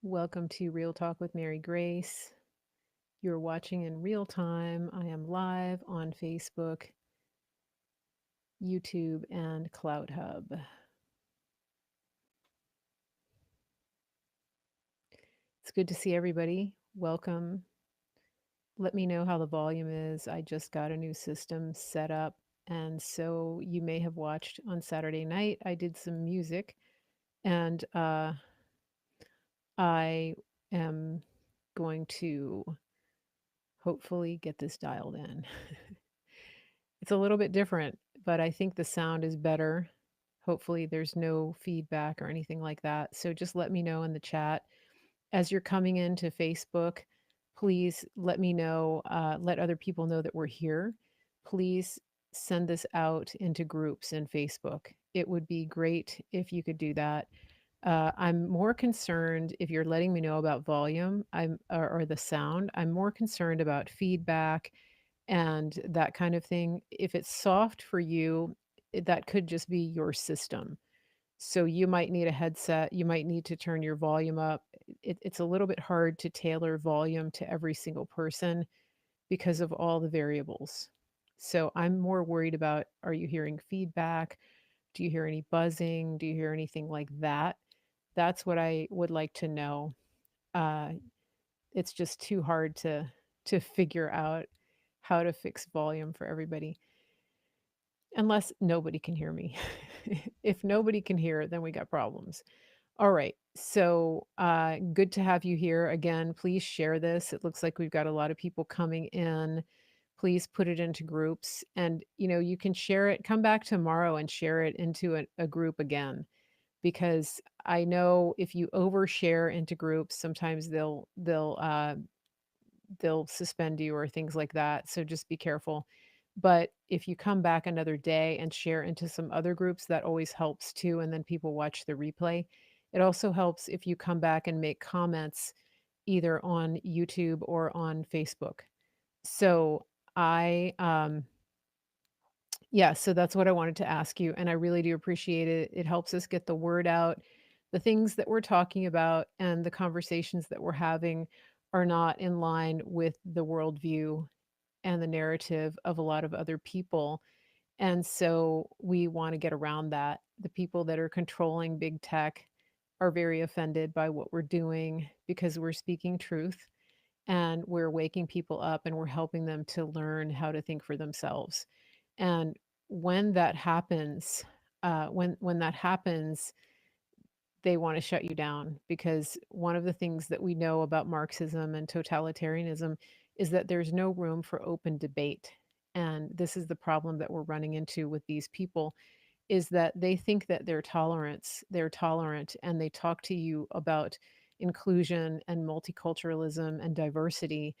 Welcome to Real Talk with Mary Grace. You're watching in real time. I am live on Facebook, YouTube, and Cloud Hub. It's good to see everybody. Welcome. Let me know how the volume is. I just got a new system set up. And so you may have watched on Saturday night, I did some music and I am going to hopefully get this dialed in. It's a little bit different, but I think the sound is better. Hopefully, there's no feedback or anything like that. So just let me know in the chat. As you're coming into Facebook, please let me know, let other people know that we're here. Please send this out into groups in Facebook. It would be great if you could do that. I'm more concerned if you're letting me know about volume or the sound. I'm more concerned about feedback and that kind of thing. If it's soft for you, that could just be your system. So you might need a headset, you might need to turn your volume up. It's a little bit hard to tailor volume to every single person because of all the variables. So I'm more worried about, are you hearing feedback? Do you hear any buzzing? Do you hear anything like that? That's what I would like to know. Uh, it's just too hard to figure out how to fix volume for everybody unless nobody can hear me. If nobody can hear, then we got problems. All right. So good to have you here again. Please share this. It looks like we've got a lot of people coming in. Please put it into groups and you can share it. Come back tomorrow and share it into a group again, because I know if you overshare into groups, sometimes they'll suspend you or things like that. So just be careful. But if you come back another day and share into some other groups, that always helps too. And then people watch the replay. It also helps if you come back and make comments either on YouTube or on Facebook. So yeah, so that's what I wanted to ask you. And I really do appreciate it. It helps us get the word out. The things that we're talking about and the conversations that we're having are not in line with the worldview and the narrative of a lot of other people. And so we want to get around that. The people that are controlling big tech are very offended by what we're doing because we're speaking truth and we're waking people up and we're helping them to learn how to think for themselves. And when that happens, when that happens, they want to shut you down, because one of the things that we know about Marxism and totalitarianism is that there's no room for open debate. And this is the problem that we're running into with these people, is that they think that they're tolerant, and they talk to you about inclusion and multiculturalism and diversity,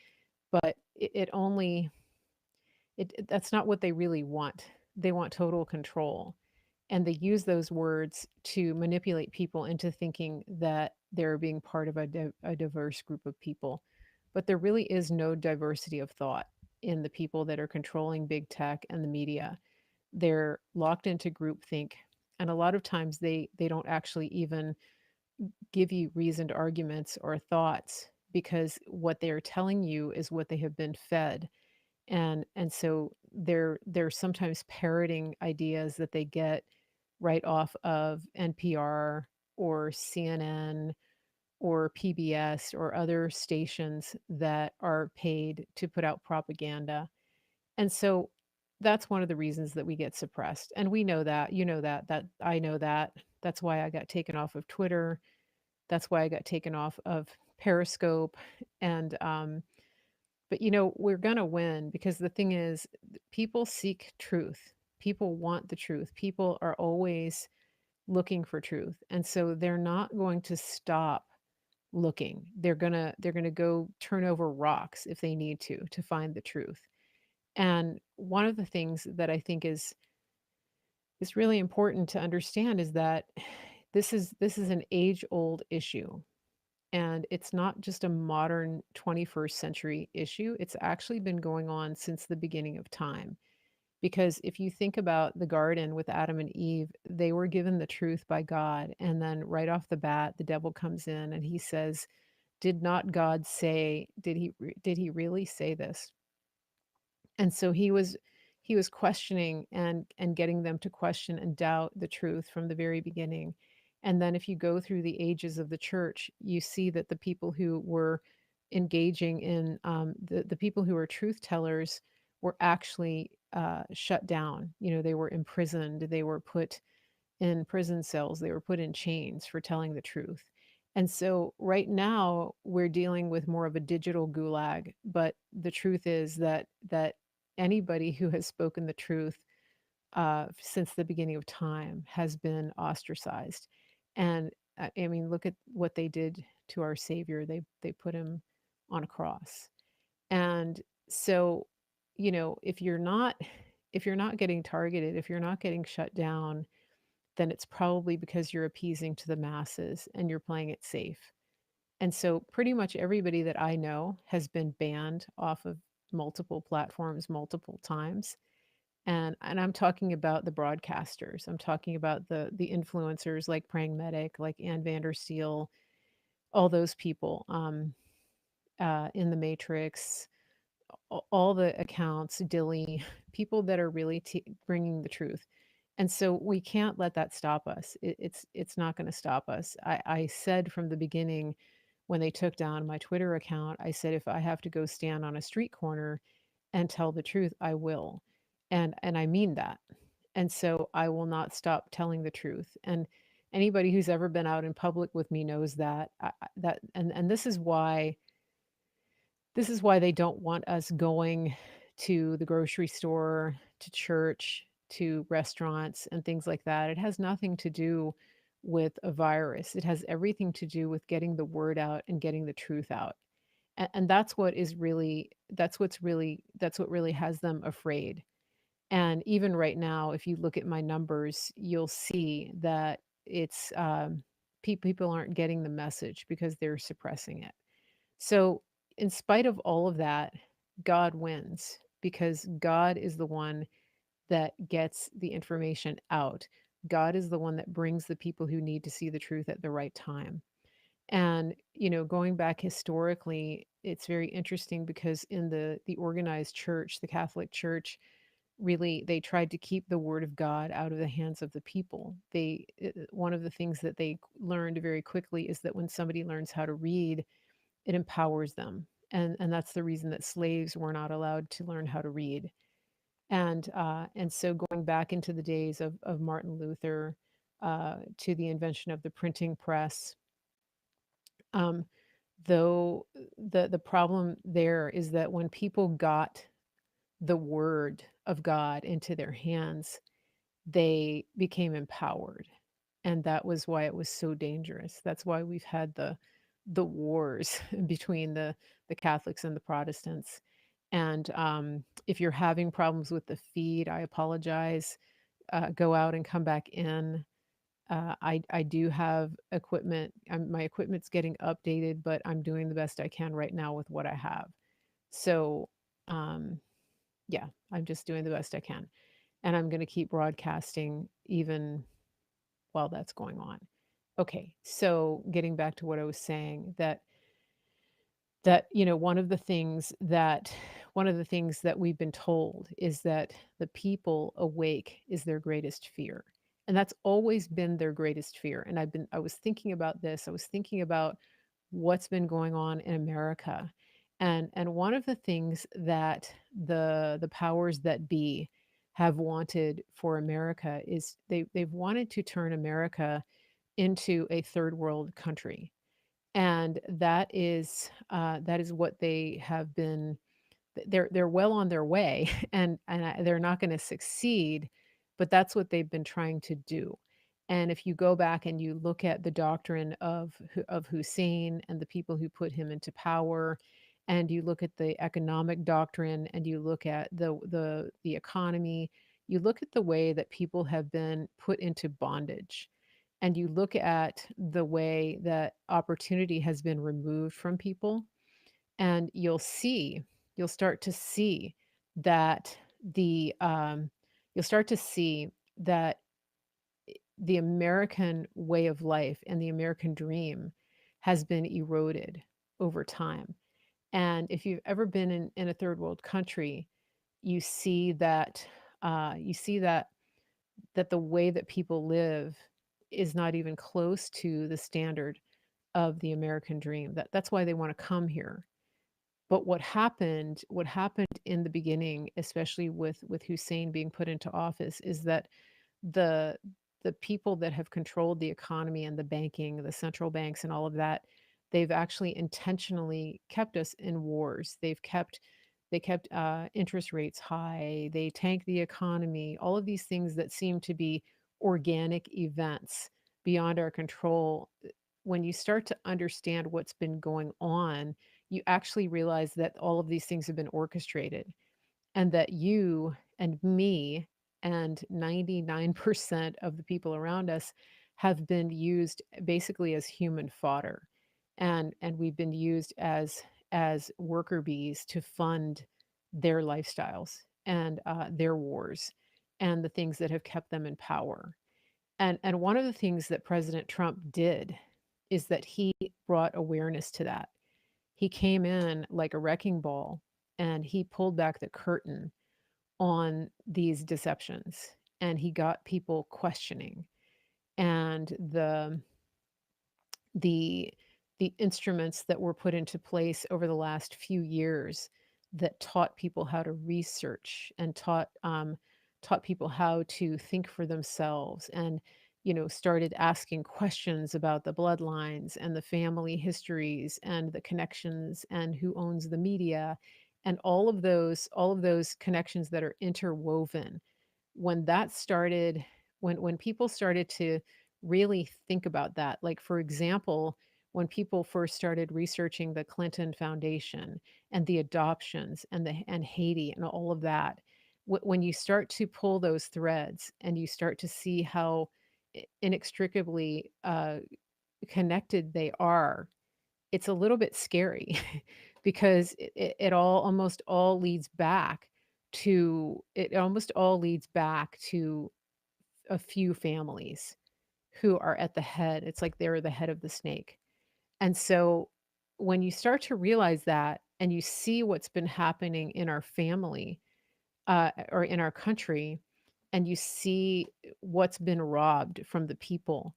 but it only that's not what they really want. They want total control. And they use those words to manipulate people into thinking that they're being part of a diverse group of people. But there really is no diversity of thought in the people that are controlling big tech and the media. They're locked into groupthink. And a lot of times they don't actually even give you reasoned arguments or thoughts, because what they're telling you is what they have been fed. And so they're sometimes parroting ideas that they get right off of NPR or CNN or PBS or other stations that are paid to put out propaganda. And so that's one of the reasons that we get suppressed. And we know that, that I know that. That's why I got taken off of Twitter. That's why I got taken off of Periscope. And but we're going to win, because the thing is, people seek truth. People want the truth. People are always looking for truth. And so they're not going to stop looking. They're going to go turn over rocks if they need to find the truth. And one of the things that I think is really important to understand is that this is an age-old issue. And it's not just a modern 21st century issue. It's actually been going on since the beginning of time. Because if you think about the garden with Adam and Eve, they were given the truth by God, and then right off the bat, the devil comes in and he says, "Did not God say, did he really say this?" And so he was questioning and getting them to question and doubt the truth from the very beginning. And then if you go through the ages of the church, you see that the people who were engaging in the people who were truth tellers were actually shut down. You know, they were imprisoned, they were put in prison cells, they were put in chains for telling the truth. And so right now we're dealing with more of a digital gulag, but the truth is that anybody who has spoken the truth since the beginning of time has been ostracized. And I mean, look at what they did to our Savior. They put him on a cross. And so, you know, if you're not getting targeted, if you're not getting shut down, then it's probably because you're appeasing to the masses and you're playing it safe. And so pretty much everybody that I know has been banned off of multiple platforms multiple times. And I'm talking about the broadcasters. I'm talking about the influencers like Praying Medic, like Ann Vandersteel, all those people, in the Matrix, all the accounts, Dilly, people that are really bringing the truth. And so we can't let that stop us. It's not going to stop us. I said from the beginning when they took down my Twitter account, I said if I have to go stand on a street corner and tell the truth, I will, and I mean that. And so I will not stop telling the truth. And anybody who's ever been out in public with me knows that that and this is why they don't want us going to the grocery store, to church, to restaurants, and things like that. It has nothing to do with a virus. It has everything to do with getting the word out and getting the truth out. And that's what really has them afraid. And even right now, if you look at my numbers, you'll see that it's people aren't getting the message because they're suppressing it. So, in spite of all of that, God wins because God is the one that gets the information out. God is the one that brings the people who need to see the truth at the right time. And, you know, going back historically, it's very interesting because in the organized church, the Catholic Church, really they tried to keep the word of God out of the hands of the people. One of the things that they learned very quickly is that when somebody learns how to read, it empowers them. And that's the reason that slaves were not allowed to learn how to read. And so going back into the days of Martin Luther, to the invention of the printing press, um, though the problem there is that when people got the word of God into their hands, they became empowered. And that was why it was so dangerous. That's why we've had the wars between the Catholics and the Protestants. And if you're having problems with the feed, I apologize. Go out and come back in. I do have equipment. My equipment's getting updated, but I'm doing the best I can right now with what I have. So um, yeah, I'm just doing the best I can, and I'm going to keep broadcasting even while that's going on. Okay, so getting back to what I was saying, that you know one of the things that we've been told is that the people awake is their greatest fear, and that's always been their greatest fear. And I was thinking about this. I was thinking about what's been going on in America, and one of the things that the powers that be have wanted for America is they've wanted to turn America into a third world country. And that is what they have been. They're well on their way, and they're not going to succeed, but that's what they've been trying to do. And if you go back and you look at the doctrine of Hussein and the people who put him into power, and you look at the economic doctrine, and you look at the economy, you look at the way that people have been put into bondage, and you look at the way that opportunity has been removed from people, and you'll start to see that the you'll start to see that the American way of life and the American dream has been eroded over time. And if you've ever been in a third world country, you see that you see that the way that people live is not even close to the standard of the American dream. That's why they want to come here. But what happened in the beginning, especially with Hussein being put into office, is that the the people that have controlled the economy and the banking, the central banks and all of that, they've actually intentionally kept us in wars. They kept interest rates high. They tanked the economy. All of these things that seem to be organic events beyond our control. When you start to understand what's been going on, you actually realize that all of these things have been orchestrated and that you and me and 99% of the people around us have been used basically as human fodder, and we've been used as worker bees to fund their lifestyles and their wars and the things that have kept them in power. And one of the things that President Trump did is that he brought awareness to that. He came in like a wrecking ball and he pulled back the curtain on these deceptions, and he got people questioning. And the the instruments that were put into place over the last few years that taught people how to research and taught people how to think for themselves, and started asking questions about the bloodlines and the family histories and the connections and who owns the media and all of those connections that are interwoven. When that started, when people started to really think about that, like for example, when people first started researching the Clinton Foundation and the adoptions and Haiti and all of that, when you start to pull those threads and you start to see how inextricably connected they are, it's a little bit scary because it all almost all leads back to a few families who are at the head. It's like they're the head of the snake. And so when you start to realize that and you see what's been happening in our family or in our country, and you see what's been robbed from the people,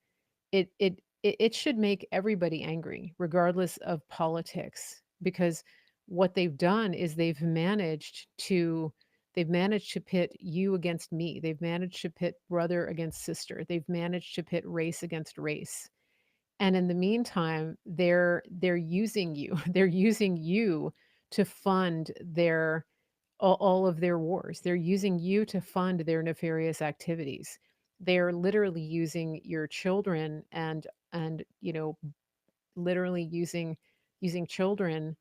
it should make everybody angry, regardless of politics, because what they've done is they've managed to pit you against me. They've managed to pit brother against sister. They've managed to pit race against race. And in the meantime, they're using you. They're using you to fund all of their wars. They're using you to fund their nefarious activities. They're literally using your children and literally using children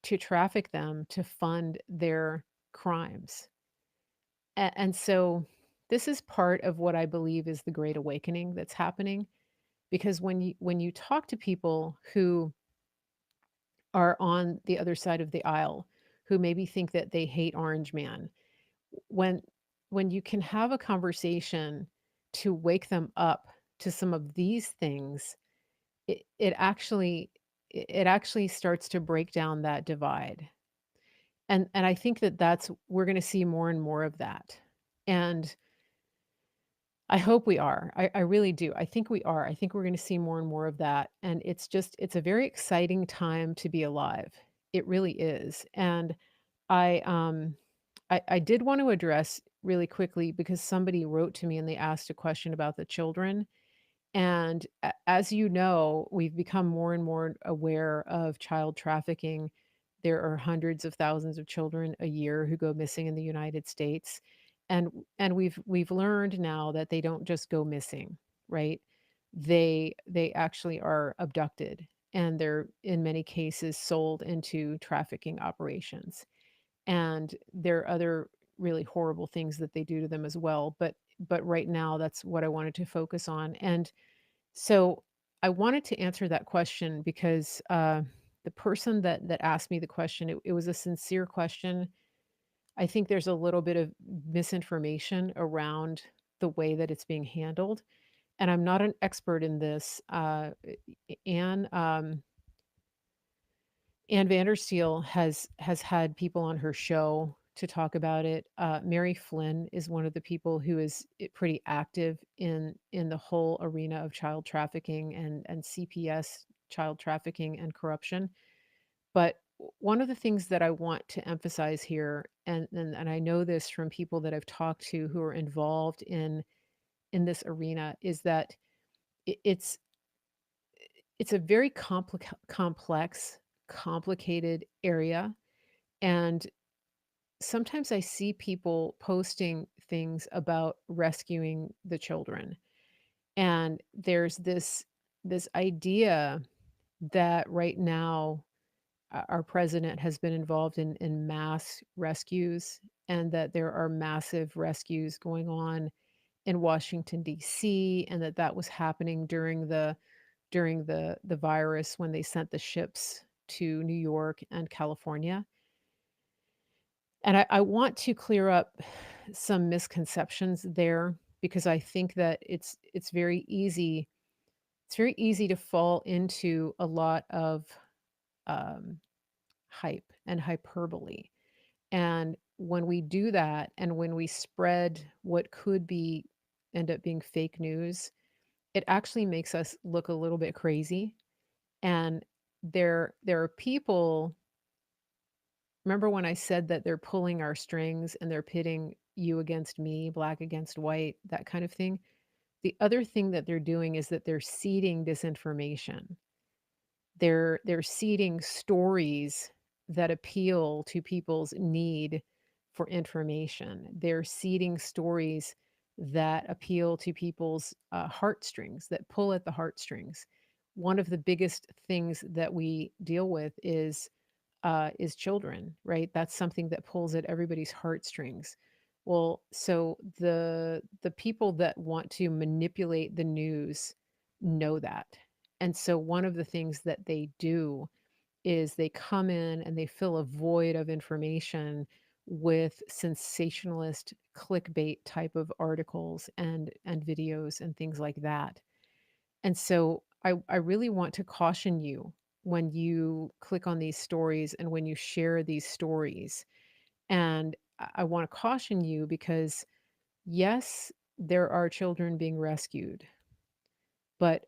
to traffic them to fund their crimes. And so this is part of what I believe is the great awakening that's happening, because when you talk to people who are on the other side of the aisle, who maybe think that they hate Orange Man, when when you can have a conversation to wake them up to some of these things, it actually starts to break down that divide. And I think that that's we're going to see more and more of that. And I hope we are. I really do. I think we are. I think we're going to see more and more of that. And it's a very exciting time to be alive. It really is. And I um I did want to address really quickly, because somebody wrote to me and they asked a question about the children. And as you know, we've become more and more aware of child trafficking. There are hundreds of thousands of children a year who go missing in the United States. And we've learned now that they don't just go missing, right? They actually are abducted, and they're in many cases sold into trafficking operations. And there are other really horrible things that they do to them as well. But right now that's what I wanted to focus on. And so I wanted to answer that question because the person that asked me the question, it was a sincere question. I think there's a little bit of misinformation around the way that it's being handled, and I'm not an expert in this. Anne, Anne Vandersteel has had people on her show to talk about it. Mary Flynn is one of the people who is pretty active in the whole arena of child trafficking and CPS, child trafficking and corruption. But one of the things that I want to emphasize here, and I know this from people that I've talked to who are involved in this arena, is that I it's a very complex, complicated area, and sometimes I see people posting things about rescuing the children, and there's this idea that right now our president has been involved in mass rescues and that there are massive rescues going on in Washington D.C. and that that was happening during the virus when they sent the ships to New York and California. And I want to clear up some misconceptions there because I think that it's very easy to fall into a lot of um, hype and hyperbole. And when we do that and when we spread what could be end up being fake news, it actually makes us look a little bit crazy. And there are people, remember when I said that they're pulling our strings and they're pitting you against me, black against white, that kind of thing. The other thing that they're doing is that they're seeding disinformation. They're seeding stories that appeal to people's need for information. They're seeding stories that appeal to people's heartstrings, that pull at the heartstrings. One of the biggest things that we deal with is children, right? That's something that pulls at everybody's heartstrings. Well, so the people that want to manipulate the news know that. And so one of the things that they do is they come in and they fill a void of information with sensationalist clickbait type of articles and videos and things like that. And so I really want to caution you when you click on these stories and when you share these stories. And I want to caution you because, yes, there are children being rescued, but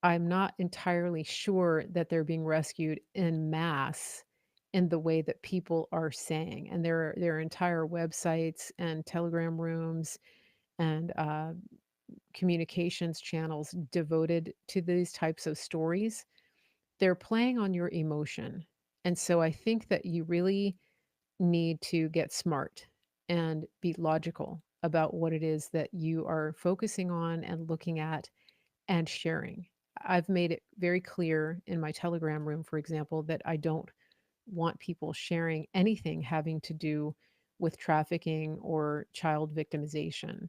I'm not entirely sure that they're being rescued in mass in the way that people are saying. And there are entire websites and Telegram rooms and communications channels devoted to these types of stories. They're playing on your emotion. And so I think that you really need to get smart and be logical about what it is that you are focusing on and looking at and sharing. I've made it very clear in my Telegram room, for example, that I don't want people sharing anything having to do with trafficking or child victimization.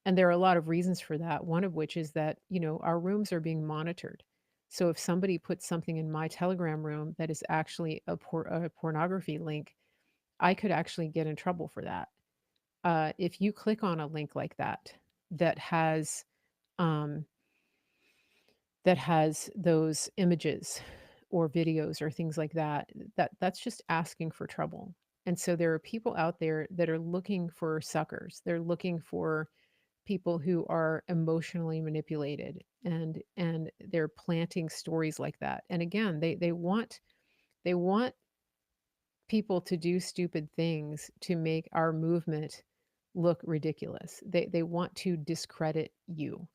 And there are a lot of reasons for that. One of which is that, our rooms are being monitored. So if somebody puts something in my Telegram room that is actually a pornography link, I could actually get in trouble for that. If you click on a link like that has um, that has those images or videos or things like that, that's just asking for trouble. And so there are people out there that are looking for suckers. They're looking for people who are emotionally manipulated and they're planting stories like that. And again, they want people to do stupid things to make our movement look ridiculous. They want to discredit you.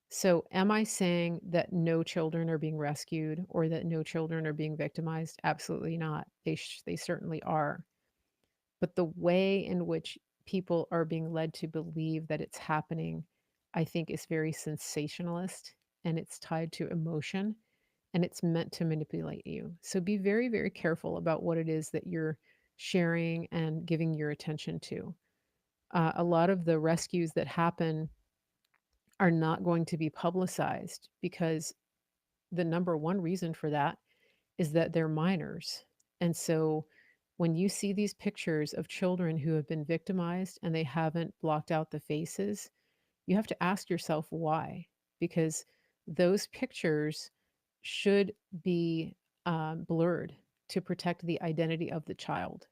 So, am I saying that no children are being rescued or that no children are being victimized? Absolutely not. They certainly are. But the way in which people are being led to believe that it's happening, I think is very sensationalist and it's tied to emotion and it's meant to manipulate you. So be very, very careful about what it is that you're sharing and giving your attention to. A lot of the rescues that happen are not going to be publicized because the number one reason for that is that they're minors. And so When you see these pictures of children who have been victimized and they haven't blocked out the faces, you have to ask yourself why, because those pictures should be blurred to protect the identity of the child.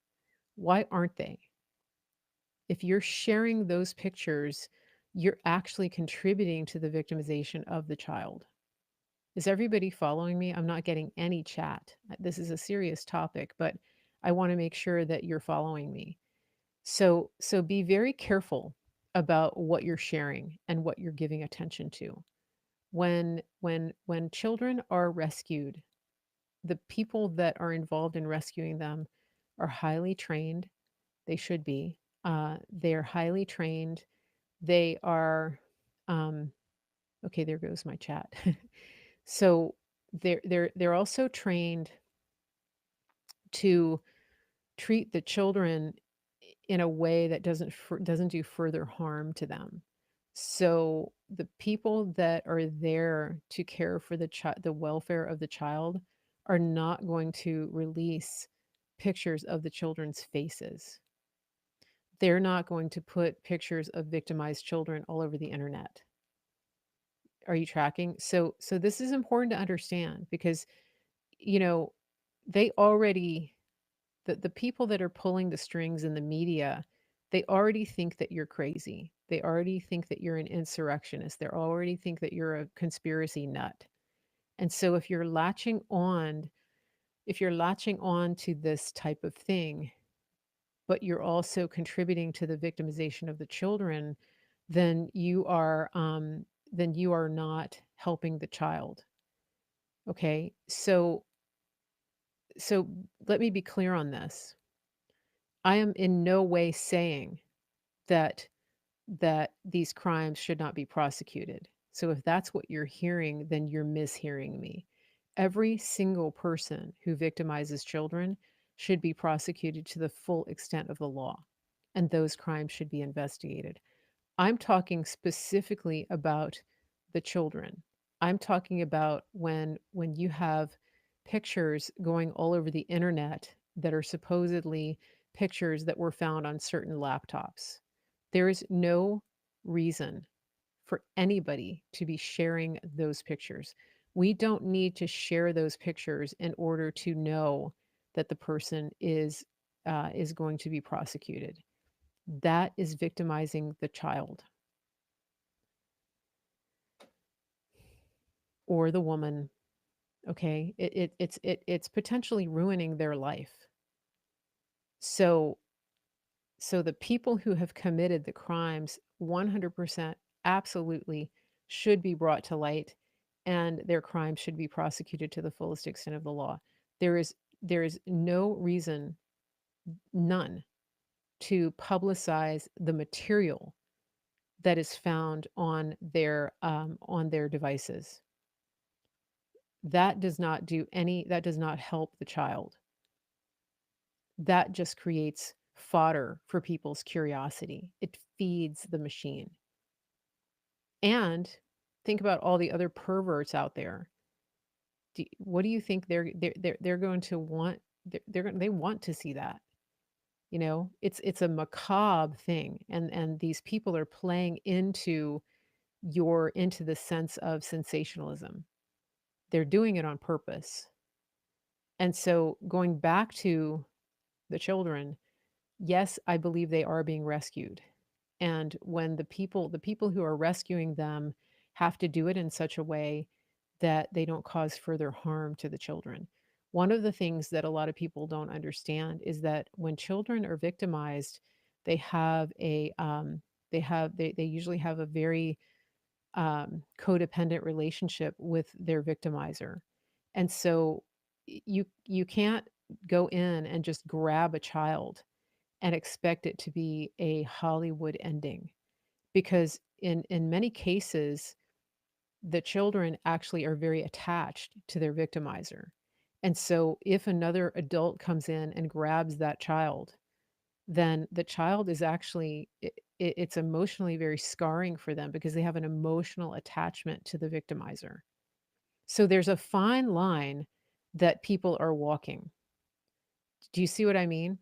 Why aren't they? If you're sharing those pictures, you're actually contributing to the victimization of the child. Is everybody following me? I'm not getting any chat. This is a serious topic, but I want to make sure that you're following me. So be very careful about what you're sharing and what you're giving attention to. When children are rescued, the people that are involved in rescuing them are highly trained. They should be. They're highly trained. They are um, okay, there goes my chat. So they're also trained to treat the children in a way that doesn't do further harm to them. So the people that are there to care for the welfare of the child are not going to release pictures of the children's faces. They're not going to put pictures of victimized children all over the internet. Are you tracking? So this is important to understand because you know they already the people that are pulling the strings in the media, they already think that you're crazy. They already think that you're an insurrectionist. They already think that you're a conspiracy nut. And so if you're latching on to this type of thing, but you're also contributing to the victimization of the children, then you are not helping the child. Okay? So let me be clear on this. I am in no way saying that these crimes should not be prosecuted. So if that's what you're hearing, then you're mishearing me. Every single person who victimizes children should be prosecuted to the full extent of the law, and those crimes should be investigated. I'm talking specifically about the children. I'm talking about when you have pictures going all over the internet that are supposedly pictures that were found on certain laptops. There is no reason for anybody to be sharing those pictures. We don't need to share those pictures in order to know that the person is going to be prosecuted. That is victimizing the child or the woman. Okay, it's potentially ruining their life. So so the people who have committed the crimes 100% absolutely should be brought to light and their crimes should be prosecuted to the fullest extent of the law. There is there is no reason, none, to publicize the material that is found on their devices. That does not help the child. That just creates fodder for people's curiosity. It feeds the machine. And think about all the other perverts out there. What do you think they're going to want? They want to see that. You know, it's a macabre thing, and these people are playing into the sense of sensationalism. They're doing it on purpose. And so going back to the children, yes, I believe they are being rescued. And when the people who are rescuing them have to do it in such a way that they don't cause further harm to the children. One of the things that a lot of people don't understand is that when children are victimized, they have a they usually have a very codependent relationship with their victimizer. And so you can't go in and just grab a child and expect it to be a Hollywood ending because in many cases the children actually are very attached to their victimizer. And so if another adult comes in and grabs that child, then the child is actually it's emotionally very scarring for them because they have an emotional attachment to the victimizer. So there's a fine line that people are walking. Do you see what I mean?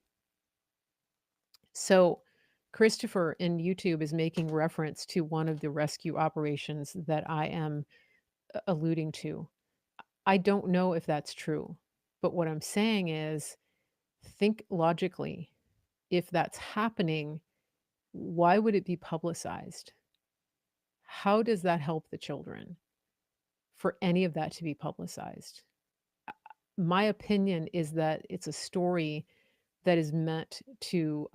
So, Christopher in YouTube is making reference to one of the rescue operations that I am alluding to. I don't know if that's true, but what I'm saying is think logically. If that's happening, why would it be publicized? How does that help the children for any of that to be publicized? My opinion is that it's a story that is meant to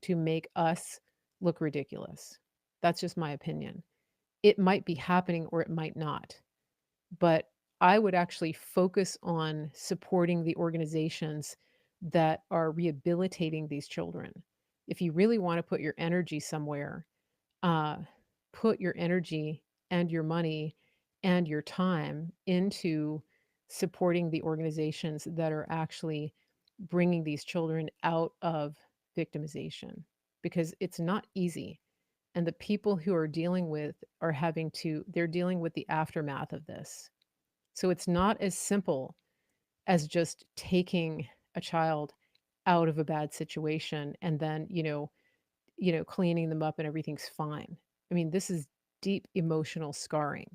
make us look ridiculous. That's just my opinion. It might be happening or it might not, but I would actually focus on supporting the organizations that are rehabilitating these children. If you really want to put your energy somewhere, uh, put your energy and your money and your time into supporting the organizations that are actually bringing these children out of victimization because it's not easy. And the people who are dealing with are having to, they're dealing with the aftermath of this. So it's not as simple as just taking a child out of a bad situation and then, cleaning them up and everything's fine. I mean, this is deep emotional scarring.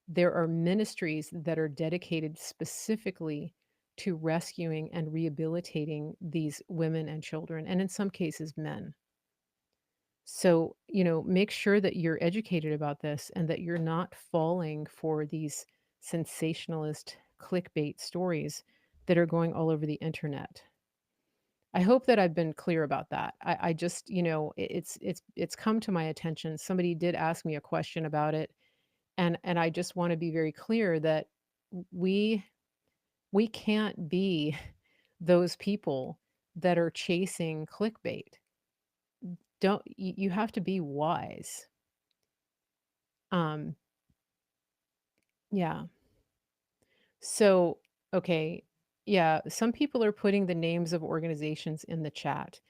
There are ministries that are dedicated specifically to rescuing and rehabilitating these women and children, and in some cases, men. So, make sure that you're educated about this and that you're not falling for these sensationalist clickbait stories that are going all over the internet. I hope that I've been clear about that. I just, it's come to my attention. Somebody did ask me a question about it, and I just want to be very clear that we we can't be those people that are chasing clickbait. Don't you have to be wise. Um, yeah. So, okay. Yeah, some people are putting the names of organizations in the chat.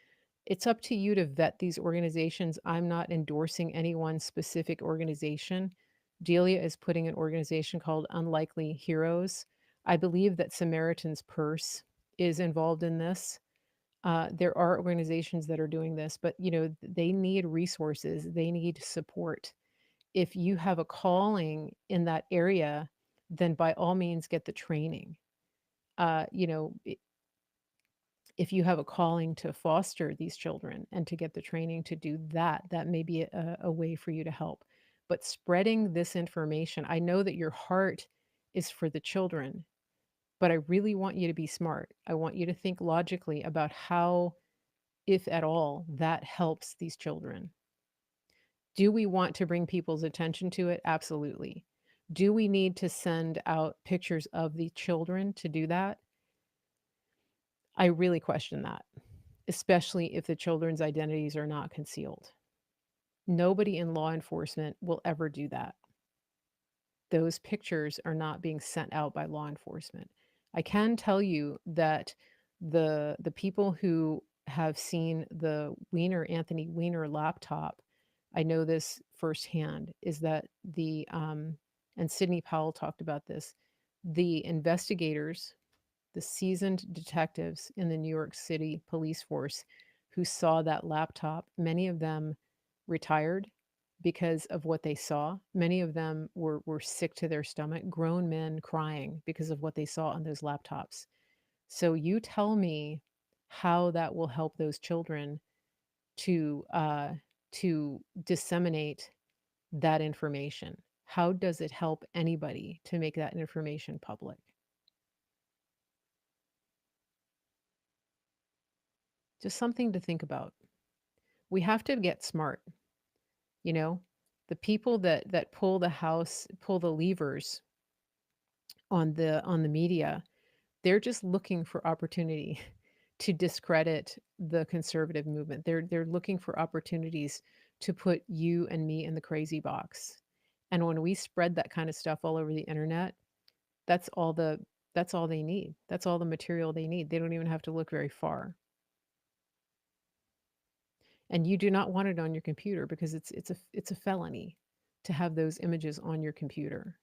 It's up to you to vet these organizations. I'm not endorsing any one specific organization. Delia is putting an organization called Unlikely Heroes. I believe that Samaritan's Purse is involved in this. There are organizations that are doing this, but they need resources, they need support. If you have a calling in that area, then by all means get the training. Uh, you know, if you have a calling to foster these children and to get the training to do that, that may be a way for you to help. But spreading this information, I know that your heart is for the children, but I really want you to be smart. I want you to think logically about how, if at all, that helps these children. Do we want to bring people's attention to it? Absolutely. Do we need to send out pictures of the children to do that? I really question that, especially if the children's identities are not concealed. Nobody in law enforcement will ever do that. Those pictures are not being sent out by law enforcement. I can tell you that the people who have seen the Anthony Weiner laptop, I know this firsthand, is that and Sidney Powell talked about this, the investigators, the seasoned detectives in the New York City police force who saw that laptop, many of them retired because of what they saw. Many of them were sick to their stomach, grown men crying because of what they saw on those laptops. So you tell me how that will help those children to to disseminate that information. How does it help anybody to make that information public? Just something to think about. We have to get smart, you know? The people that pull the levers on the media, they're just looking for opportunity to discredit the conservative movement. They're looking for opportunities to put you and me in the crazy box. And when we spread that kind of stuff all over the internet, that's all the that's all they need. That's all the material they need. They don't even have to look very far. And you do not want it on your computer because it's a felony to have those images on your computer.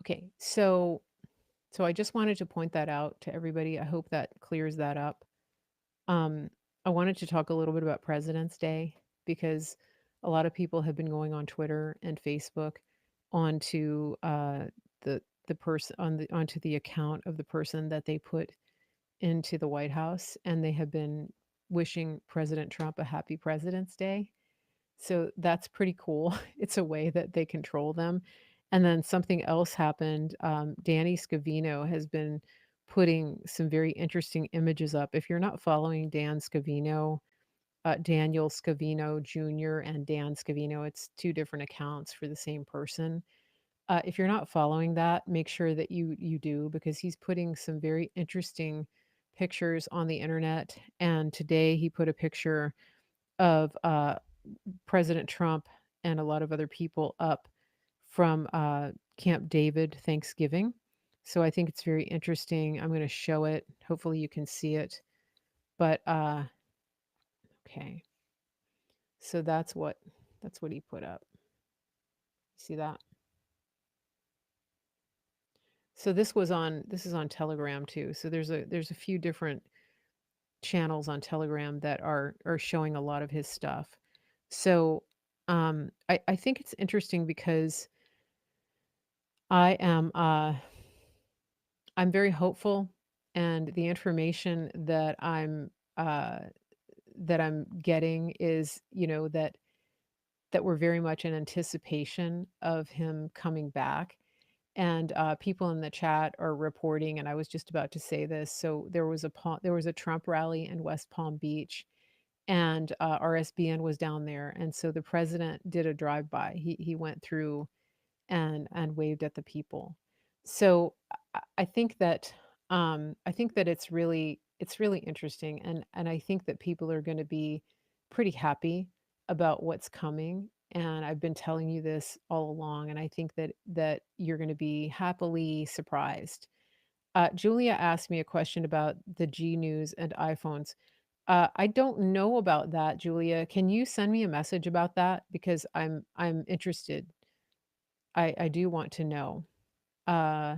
Okay, so I just wanted to point that out to everybody. I hope that clears that up. Um, I wanted to talk a little bit about President's Day because a lot of people have been going on Twitter and Facebook onto the person on the onto the account of the person that they put into the White House, and they have been wishing President Trump a happy President's Day. So that's pretty cool. It's a way that they control them. And then something else happened. Danny Scavino has been putting some very interesting images up. If you're not following Dan Scavino, Daniel Scavino Jr. and Dan Scavino, it's two different accounts for the same person. If you're not following that, make sure that you do because he's putting some very interesting pictures on the internet. And today he put a picture of President Trump and a lot of other people up from Camp David Thanksgiving. So I think it's very interesting. I'm going to show it. Hopefully you can see it. But okay. So that's what he put up. See that? So this is on Telegram too. So there's a few different channels on Telegram that are showing a lot of his stuff. So I think it's interesting because I am I'm very hopeful, and the information uh, that I'm getting is, that we're very much in anticipation of him coming back. And people in the chat are reporting, and I was just about to say this. So there was a Trump rally in West Palm Beach, and RSBN was down there, and so the president did a drive by. He went through and waved at the people. So I think that it's really interesting, and I think that people are going to be pretty happy about what's coming. And I've been telling you this all along, and I think that you're going to be happily surprised. Julia asked me a question about the G News and iPhones. I don't know about that, Julia. Can you send me a message about that because I'm interested. I do want to know. Uh,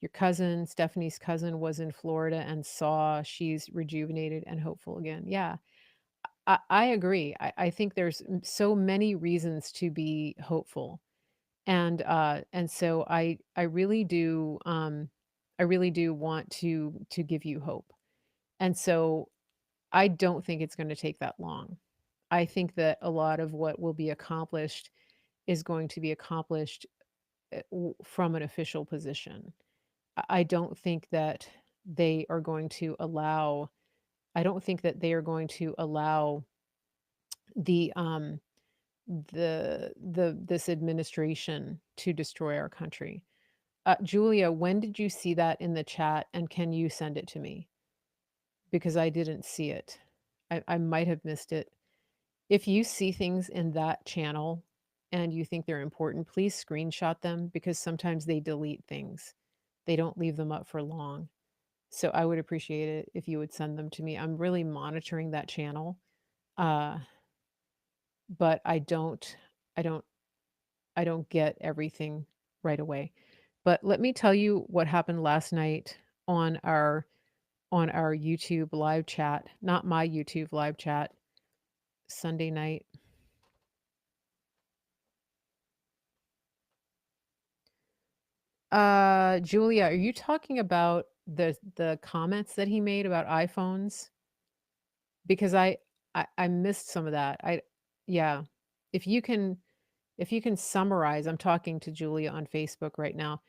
your cousin, Stephanie's cousin, was in Florida and saw she's rejuvenated and hopeful again. Yeah, I agree. I think there's so many reasons to be hopeful, and so I really do want to give you hope. And so I don't think it's going to take that long. I think that a lot of what will be accomplished is going to be accomplished from an official position. I don't think that they are going to allow I don't think that they are going to allow the this administration to destroy our country. Julia, when did you see that in the chat, and can you send it to me? Because I didn't see it. I might have missed it. If you see things in that channel and you think they're important, please screenshot them because sometimes they delete things. They don't leave them up for long. So I would appreciate it if you would send them to me. I'm really monitoring that channel, uh, but I don't, I don't get everything right away. But let me tell you what happened last night on our YouTube live chat, not my YouTube live chat, Sunday night. Julia, are you talking about the comments that he made about iPhones? Because I missed some of that. Yeah. If you can if you can summarize, I'm talking to Julia on Facebook right now.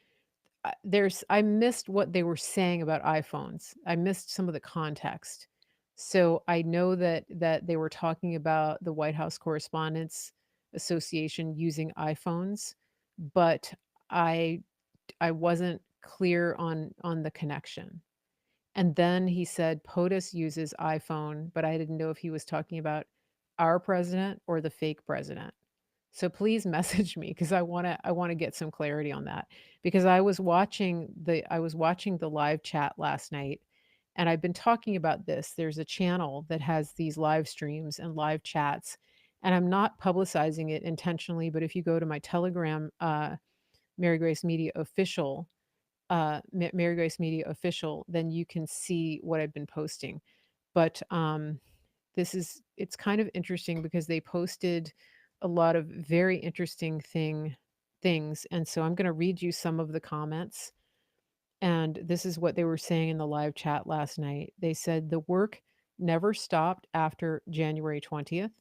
I missed what they were saying about iPhones. I missed some of the context. So I know that they were talking about the White House Correspondents Association using iPhones, but I I wasn't clear on the connection. And then he said POTUS uses iPhone, but I didn't know if he was talking about our president or the fake president. So please message me because I want to get some clarity on that because I was watching the live chat last night, and I've been talking about this. There's a channel that has these live streams and live chats, and I'm not publicizing it intentionally, but if you go to my Telegram Mary Grace Media Official, Mary Grace Media Official, then you can see what I've been posting. But it's kind of interesting because they posted a lot of very interesting things, and so I'm going to read you some of the comments. And this is what they were saying in the live chat last night. They said the work never stopped after January 20th.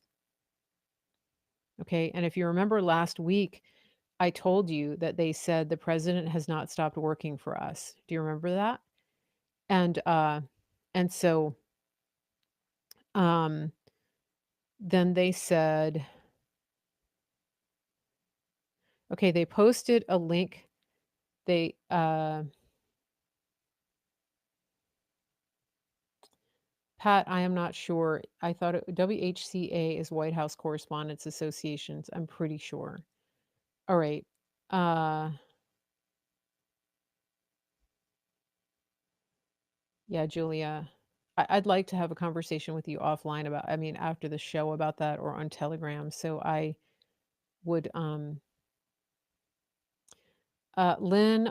Okay. And if you remember last week, I told you that they said the president has not stopped working for us. Do you remember that? And so um then they said, okay, they posted a link. They Pat, I am not sure. I thought WHCA is White House Correspondents Associations. I'm pretty sure. All right. Uh, yeah, Julia, I'd like to have a conversation with you offline about, I mean, after the show about that or on Telegram. So I would, Lynn Lynn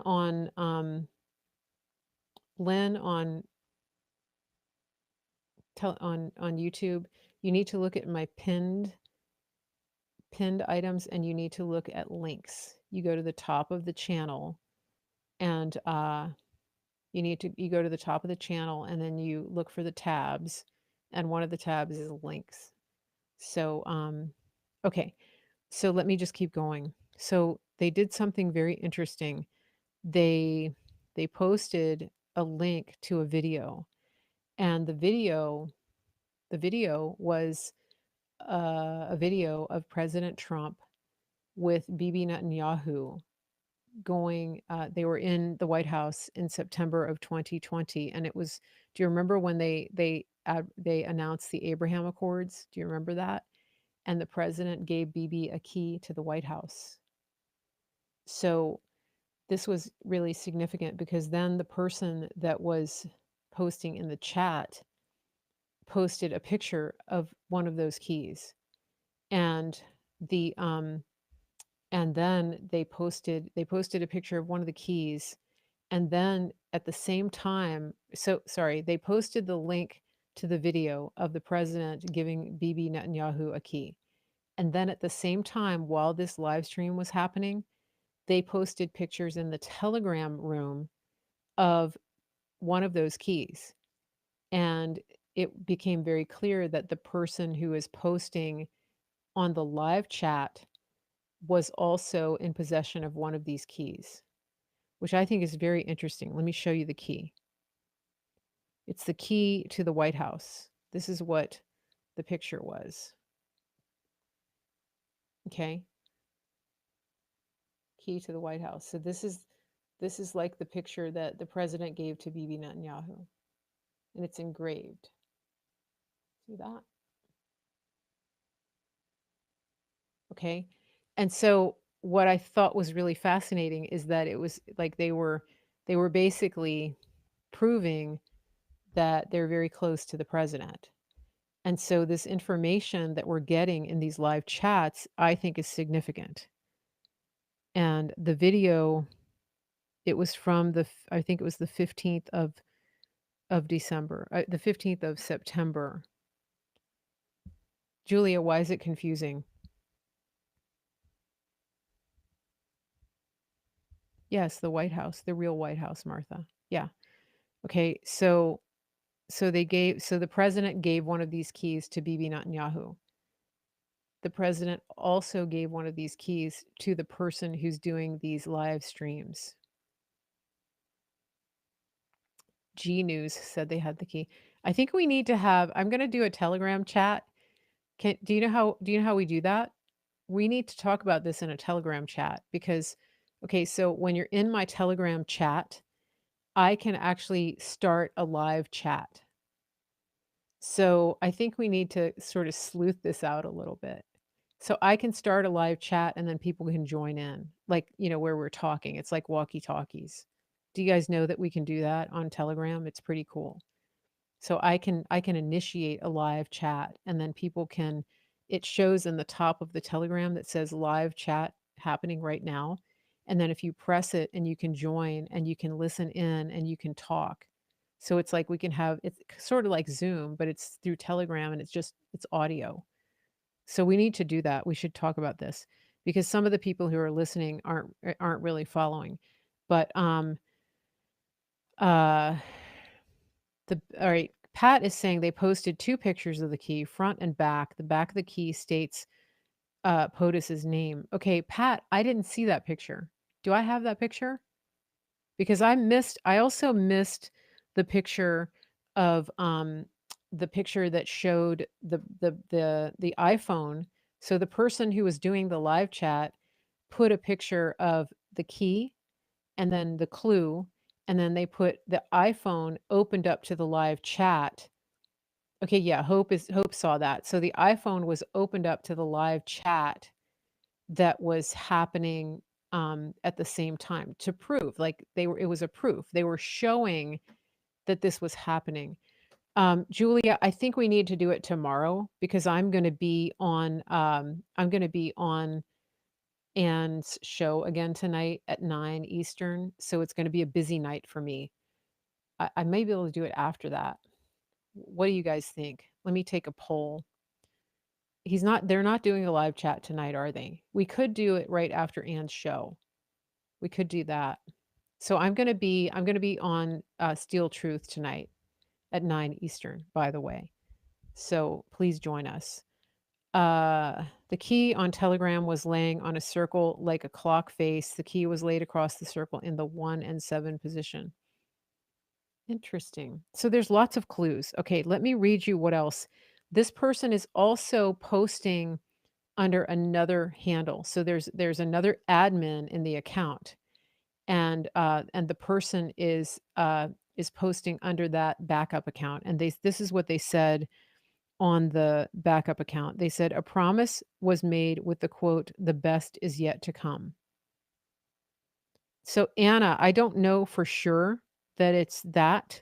on YouTube, you need to look at my pinned items and you need to look at links. You go to the top of the channel and you go to the top of the channel and then you look for the tabs, and one of the tabs is links. So okay, so let me just keep going. So they did something very interesting. They posted a link to a video, and the video was a video of President Trump with Bibi Netanyahu going, they were in the White House in September of 2020, and it was, do you remember when they announced the Abraham Accords? Do you remember that? And the president gave Bibi a key to the White House. So this was really significant because then the person that was posting in the chat posted a picture of one of those keys, and the and then they posted a picture of one of the keys. And then at the same time, so sorry, they posted the link to the video of the president giving Bibi Netanyahu a key. And then at the same time, while this live stream was happening, they posted pictures in the Telegram room of one of those keys. And it became very clear that the person who is posting on the live chat was also in possession of one of these keys, which I think is very interesting. Let me show you the key. It's the key to the White House. This is what the picture was. Okay. Key to the White House. So this is like the picture that the president gave to Bibi Netanyahu, and it's engraved. See that? Okay. And so what I thought was really fascinating is that it was like they were basically proving that they're very close to the president. And so this information that we're getting in these live chats, I think is significant. And the video, it was from I think it was the 15th of December, the 15th of September. Julia, why is it confusing? Yes, the White House, the real White House, Martha. Yeah. Okay. So the president gave one of these keys to Bibi Netanyahu. The president also gave one of these keys to the person who's doing these live streams. G News said they had the key. I think we need to have, I'm going to do a Telegram chat. Do you know how we do that? We need to talk about this in a Telegram chat because, okay, so when you're in my Telegram chat, I can actually start a live chat. So I think we need to sort of sleuth this out a little bit. So I can start a live chat and then people can join in, like, where we're talking. It's like walkie-talkies. Do you guys know that we can do that on Telegram? It's pretty cool. So I can initiate a live chat and then people it shows in the top of the Telegram that says live chat happening right now. and then if you press it and you can join and you can listen in and you can talk. So it's like we can have it's sort of like Zoom, but it's through Telegram and it's audio. So we need to do that. We should talk about this because some of the people who are listening aren't really following. But uh all right, Pat is saying they posted two pictures of the key, front and back. The back of the key states POTUS's name. Okay, Pat, I didn't see that picture. Do I have that picture? Because I also missed the picture of the picture that showed the iPhone. So the person who was doing the live chat put a picture of the key and then the clue, and then they put the iPhone opened up to the live chat. Okay, yeah, Hope saw that. So the iPhone was opened up to the live chat that was happening at the same time to prove like it was a proof. They were showing that this was happening. Julia, I think we need to do it tomorrow because I'm going to be on Anne's show again tonight at 9 Eastern. So it's going to be a busy night for me. I may be able to do it after that. What do you guys think? Let me take a poll. They're not doing a live chat tonight, are they? We could do it right after Anne's show. We could do that. So I'm gonna be on Steel Truth tonight at 9 Eastern, by the way. So please join us. The key on Telegram was laying on a circle like a clock face. The key was laid across the circle in the 1 and 7 position. Interesting. So there's lots of clues. Okay, let me read you what else. This person is also posting under another handle. So there's another admin in the account, and the person is posting under that backup account. And this is what they said on the backup account. They said a promise was made with the quote, "The best is yet to come." So Anna, I don't know for sure that it's that.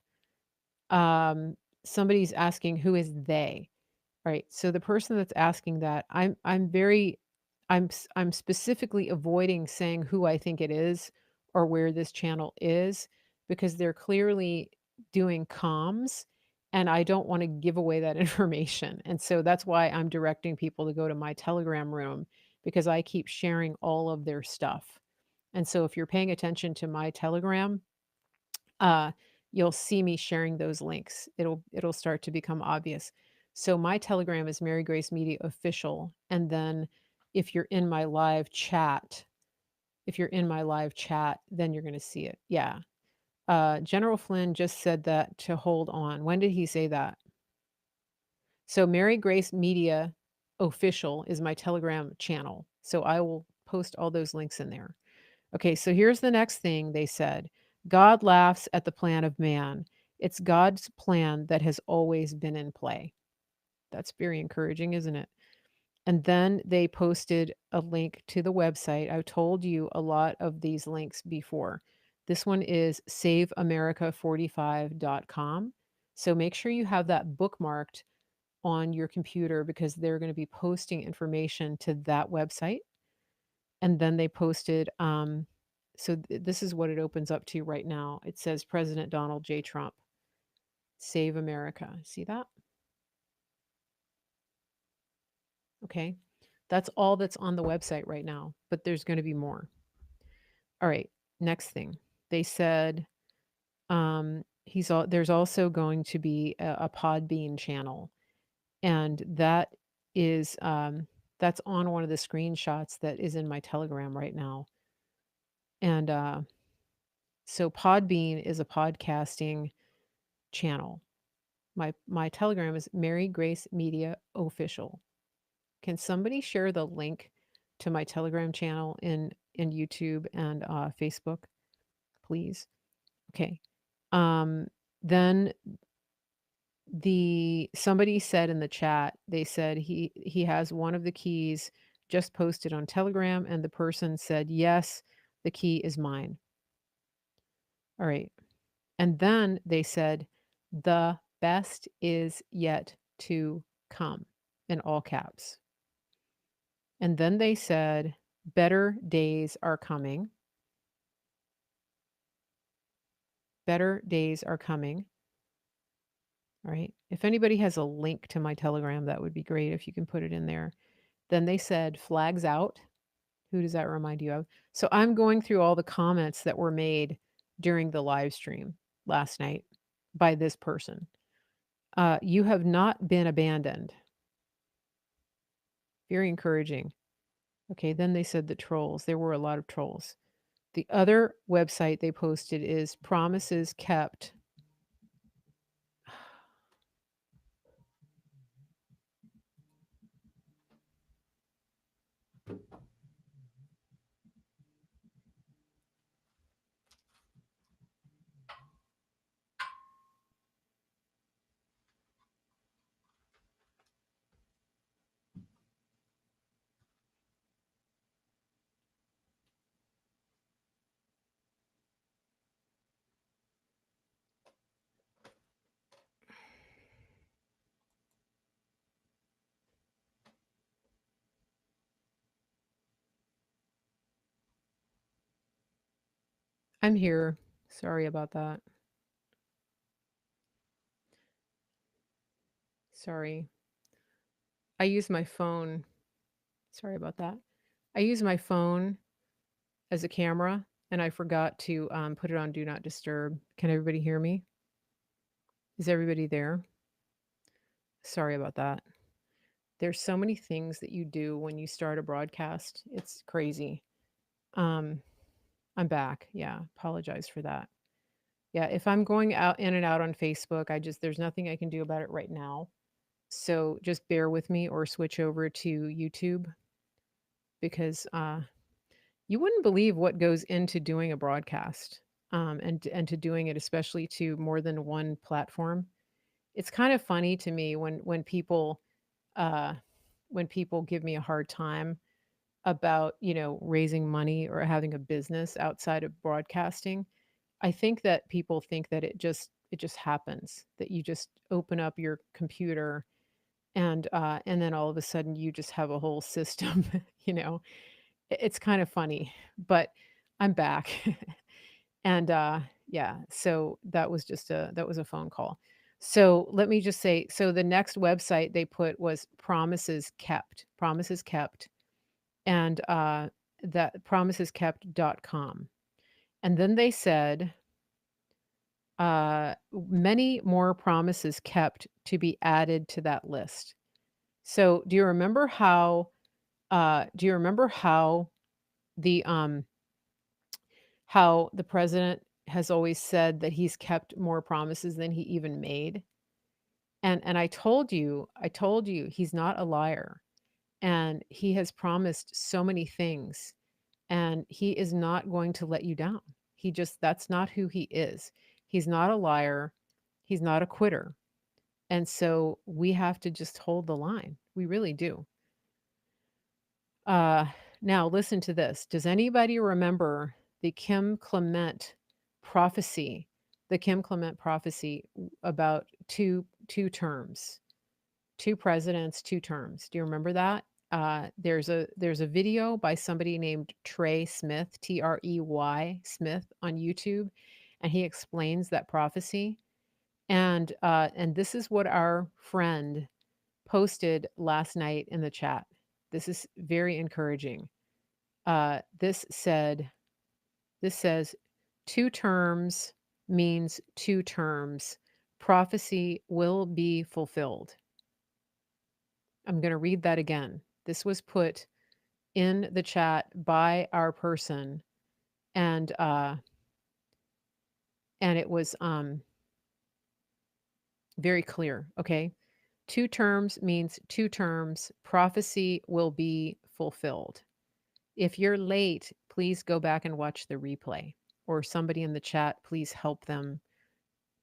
Um, Somebody's asking who is they. Right. So the person that's asking that, I'm specifically avoiding saying who I think it is or where this channel is because they're clearly doing comms and I don't want to give away that information. And so that's why I'm directing people to go to my Telegram room because I keep sharing all of their stuff. And so if you're paying attention to my Telegram, uh, you'll see me sharing those links. It'll start to become obvious. So my Telegram is Mary Grace Media Official, and then if you're in my live chat, then you're going to see it. Yeah. General Flynn just said that to hold on. When did he say that? So Mary Grace Media Official is my Telegram channel. So I will post all those links in there. Okay, so here's the next thing they said. God laughs at the plan of man. It's God's plan that has always been in play. That's very encouraging, isn't it? And then they posted a link to the website. I told you a lot of these links before. This one is saveamerica45.com. So make sure you have that bookmarked on your computer because they're going to be posting information to that website. And then they posted this is what it opens up to right now. It says President Donald J. Trump, Save America. See that? Okay. That's all that's on the website right now, but there's going to be more. All right. Next thing. They said there's also going to be a Podbean channel, and is that's on one of the screenshots that is in my Telegram right now. And so Podbean is a podcasting channel. My Telegram is Mary Grace Media Official. Can somebody share the link to my Telegram channel in YouTube and Facebook, please? Okay. Then somebody said in the chat, they said he has one of the keys just posted on Telegram, and the person said, yes, the key is mine. All right. And then they said, the best is yet to come in all caps. And then they said, better days are coming. Better days are coming. All right. If anybody has a link to my Telegram, that would be great if you can put it in there. Then they said, flags out. Who does that remind you of? So I'm going through all the comments that were made during the live stream last night by this person. You have not been abandoned. Very encouraging. Okay, then they said the trolls. There were a lot of trolls. The other website they posted is Promises Kept. I'm here. Sorry about that. Sorry. I use my phone. Sorry about that. I use my phone as a camera and I forgot to put it on Do Not Disturb. Can everybody hear me? Is everybody there? Sorry about that. There's so many things that you do when you start a broadcast. It's crazy. Um, I'm back. Yeah, apologize for that. Yeah, if I'm going out in and out on Facebook, there's nothing I can do about it right now. So just bear with me or switch over to YouTube because you wouldn't believe what goes into doing a broadcast and to doing it, especially to more than one platform. It's kind of funny to me uh, when people give me a hard time about raising money or having a business outside of broadcasting. I think that people think that it just happens, that you just open up your computer and then all of a sudden you just have a whole system. you know. It's kind of funny, but I'm back. and yeah, so that was a phone call. So let me just say, so the next website they put was Promises Kept, and that promiseskept.com. And then they said many more promises kept to be added to that list. So do you remember the how the president has always said that he's kept more promises than he even made? And I told you he's not a liar, and he has promised so many things, and he is not going to let you down. That's not who he is. He's not a liar. He's not a quitter. And so we have to just hold the line. We really do. Uh, Now listen to this. Does anybody remember the Kim Clement prophecy? The Kim Clement prophecy about two terms, two presidents, two terms. Do you remember that? There's a video by somebody named Trey Smith, Trey Smith on YouTube, and he explains that prophecy. And this is what our friend posted last night in the chat. This is very encouraging. This says two terms means two terms. Prophecy will be fulfilled. I'm going to read that again. This was put in the chat by our person, and it was very clear. Okay, two terms means two terms. Prophecy will be fulfilled. If you're late, please go back and watch the replay, or somebody in the chat, please help them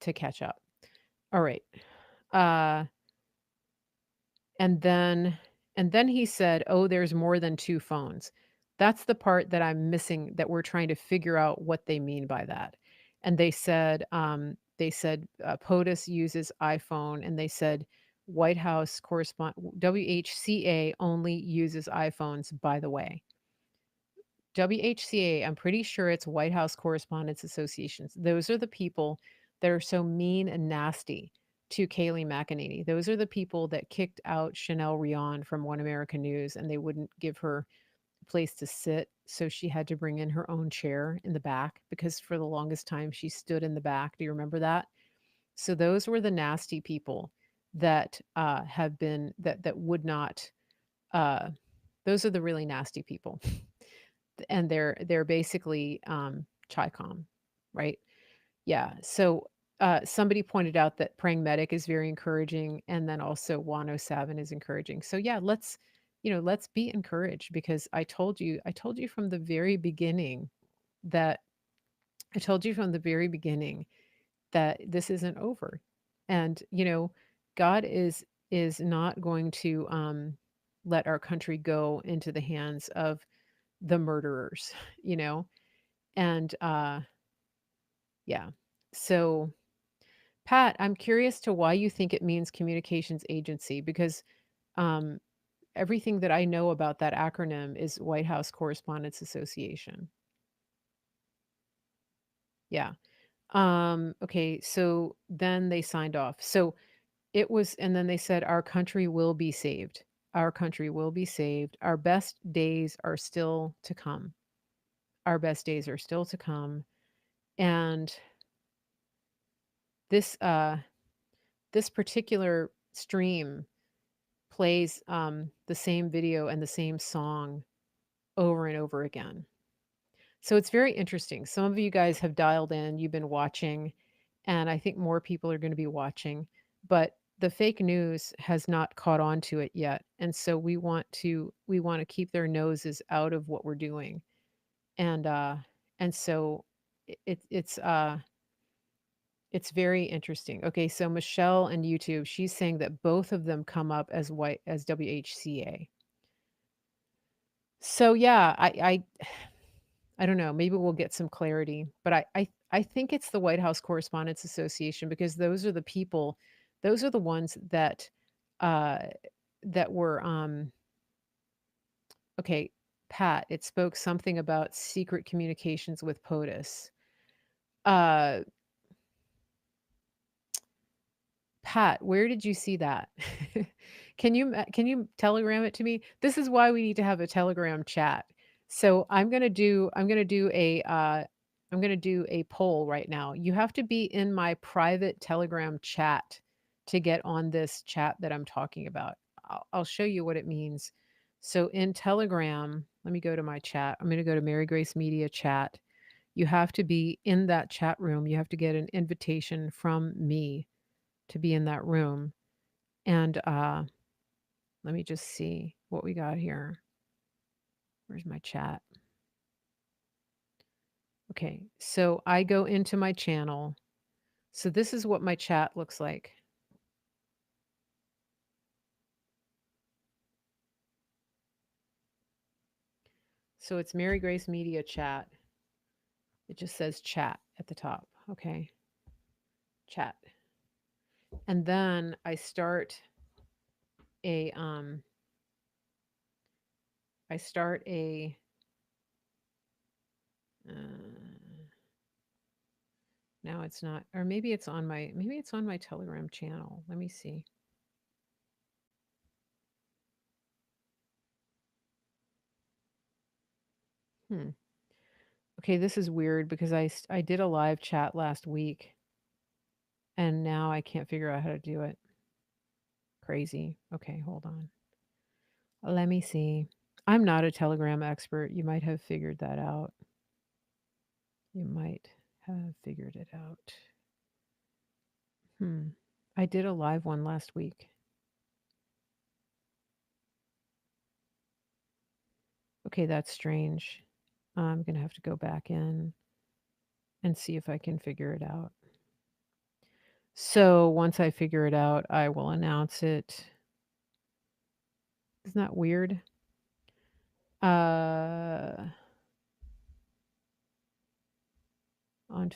to catch up. All right. Uh, and then he said, "Oh, there's more than two phones." That's the part that I'm missing, that we're trying to figure out what they mean by that. And they said POTUS uses iPhone, and they said White House correspond WHCA only uses iPhones, by the way. WHCA, I'm pretty sure it's White House Correspondents Associations. Those are the people that are so mean and nasty to Kayleigh McEnany. Those are the people that kicked out Chanel Rion from One American News, and they wouldn't give her a place to sit, so she had to bring in her own chair in the back because for the longest time she stood in the back. Do you remember that? So those were the nasty people that have been that would not. Uh, those are the really nasty people, and they're basically Chi-Com, right? Yeah. So somebody pointed out that praying medic is very encouraging, and then also Wano 7 is encouraging. So yeah, let's be encouraged because I told you from the very beginning that I told you from the very beginning that this isn't over. And God is not going to let our country go into the hands of the murderers, you know? And yeah. So Pat, I'm curious to why you think it means communications agency because um everything that I know about that acronym is White House Correspondents Association. Yeah. Okay, so then they signed off. So it was and then they said our country will be saved. Our country will be saved. Our best days are still to come. Our best days are still to come. And this this particular stream plays the same video and the same song over and over again. So it's very interesting. Some of you guys have dialed in, you've been watching, and I think more people are going to be watching, but the fake news has not caught on to it yet. And so we want to keep their noses out of what we're doing. And so it's very interesting. Okay, so Michelle and YouTube, she's saying that both of them come up as white as WHCA. So yeah, I don't know. Maybe we'll get some clarity, but I think it's the White House Correspondents Association because those are the people, those are the ones uh, that were okay. Pat, it spoke something about secret communications with POTUS. Uh, Pat, where did you see that? Can you telegram it to me? This is why we need to have a Telegram chat. So I'm gonna do a poll right now. You have to be in my private Telegram chat to get on this chat that I'm talking about. I'll show you what it means. So in Telegram, let me go to my chat. I'm gonna go to Mary Grace Media chat. You have to be in that chat room. You have to get an invitation from me to be in that room. And let me just see what we got here. Where's my chat? Okay, so I go into my channel. So this is what my chat looks like. So it's Mary Grace Media chat. It just says chat at the top. Okay, chat. And then a um I start a uh, now it's not, or maybe it's on my Telegram channel. Let me see. Hmm. Okay, this is weird because I did a live chat last week and now I can't figure out how to do it. Crazy. Okay, hold on. Let me see. I'm not a Telegram expert. You might have figured that out. You might have figured it out. Hmm. I did a live one last week. Okay, that's strange. I'm going to have to go back in and see if I can figure it out. So once I figure it out, I will announce it. Isn't that weird? On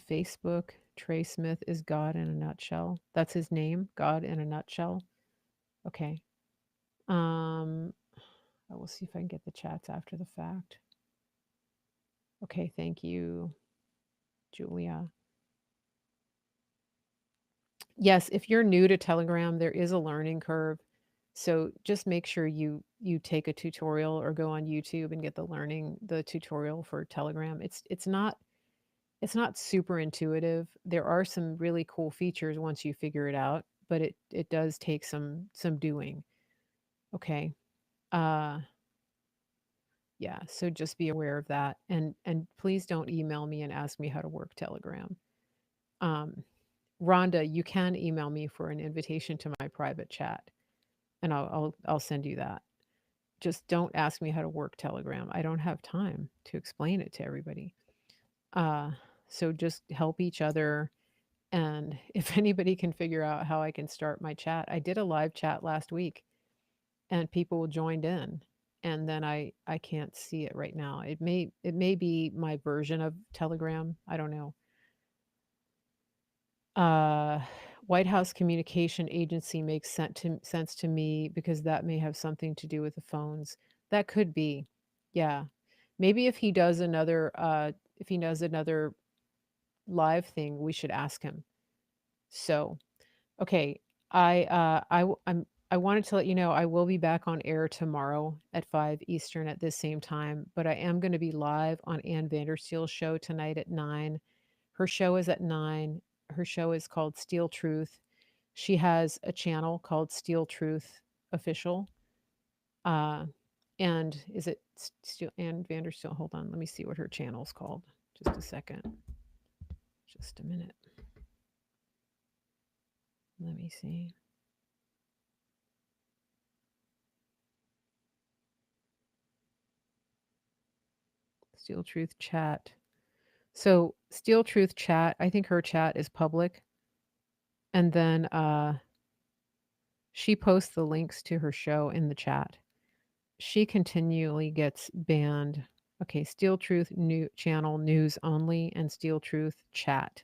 Facebook, Trey Smith is God in a nutshell. That's his name, God in a nutshell. Okay. I will see if I can get the chats after the fact. Okay, thank you, Julia. Yes, if you're new to Telegram, there is a learning curve. So just make sure you take a tutorial or go on YouTube and get the tutorial for Telegram. It's not super intuitive. There are some really cool features once you figure it out, but it does take some doing. Okay. Uh yeah, so just be aware of that, and please don't email me and ask me how to work Telegram. Um Rhonda, you can email me for an invitation to my private chat, and I'll send you that. Just don't ask me how to work Telegram. I don't have time to explain it to everybody. Uh, so just help each other. And if anybody can figure out how I can start my chat, I did a live chat last week, and people joined in. And then I can't see it right now. It may be my version of Telegram. I don't know. Uh, White House Communication Agency makes sense to me because that may have something to do with the phones. That could be. Yeah. Maybe if he does another live thing, we should ask him. So, okay, I wanted to let you know I will be back on air tomorrow at 5 Eastern at this same time, but I am going to be live on Ann Vandersteel's show tonight at 9. Her show is at 9. Her show is called Steel Truth. She has a channel called Steel Truth Official. Uh, and is it Steel Ann Vandersteel? Hold on, let me see what her channel's called. Just a second. Just a minute. Let me see. Steel Truth Chat. So Steel Truth Chat, I think her chat is public. And then she posts the links to her show in the chat. She continually gets banned. Okay, Steel Truth new channel news only and Steel Truth chat.